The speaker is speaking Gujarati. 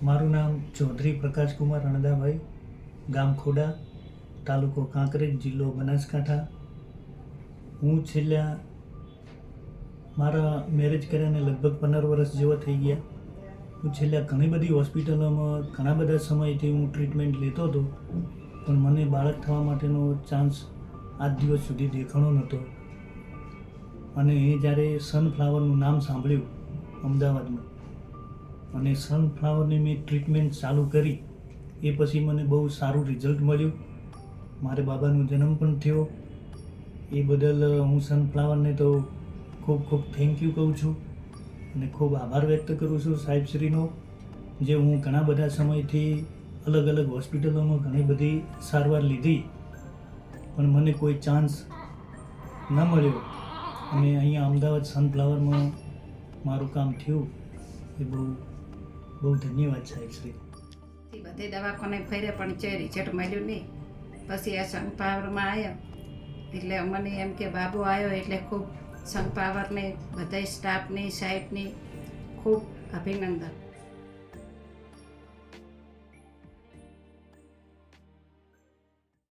મારું નામ ચૌધરી પ્રકાશકુમાર રણદાભાઈ, ગામ ખોડા, તાલુકો કાંકરેજ, જિલ્લો બનાસકાંઠા. હું છેલ્લા મારા મેરેજ કર્યાને લગભગ 15 વર્ષ જેવા થઈ ગયા. હું છેલ્લા ઘણી બધી હોસ્પિટલોમાં ઘણા બધા સમયથી હું ટ્રીટમેન્ટ લેતો હતો, પણ મને બાળક થવા માટેનો ચાન્સ આજ દિવસ સુધી દેખાણો નહોતો. અને એ જ્યારે સનફ્લાવરનું નામ સાંભળ્યું અમદાવાદમાં, અને સનફ્લાવરની મેં ટ્રીટમેન્ટ ચાલુ કરી, એ પછી મને બહુ સારું રિઝલ્ટ મળ્યું. મારે બાબાનો જન્મ પણ થયો. એ બદલ હું સનફ્લાવરને તો ખૂબ ખૂબ થેન્ક યુ કહું છું અને ખૂબ આભાર વ્યક્ત કરું છું સાહેબશ્રીનો, જે હું ઘણા બધા સમયથી અલગ અલગ હોસ્પિટલોમાં ઘણી બધી સારવાર લીધી, પણ મને કોઈ ચાન્સ ન મળ્યો. અને અહીંયા અમદાવાદ સનફ્લાવરમાં મારું કામ થયું. એ બહુ બહુ ધન્યવાદ સાહેબશ્રી. બધી દવાખાને ફર્યા પણ છે રિઝલ્ટ મળ્યું નહીં. પછી આ સનફ્લાવરમાં આવ્યા એટલે મને એમ કે બાબુ આવ્યો એટલે ખૂબ સનફ્લાવરને બધા સ્ટાફની સાહેબની ખૂબ અભિનંદન.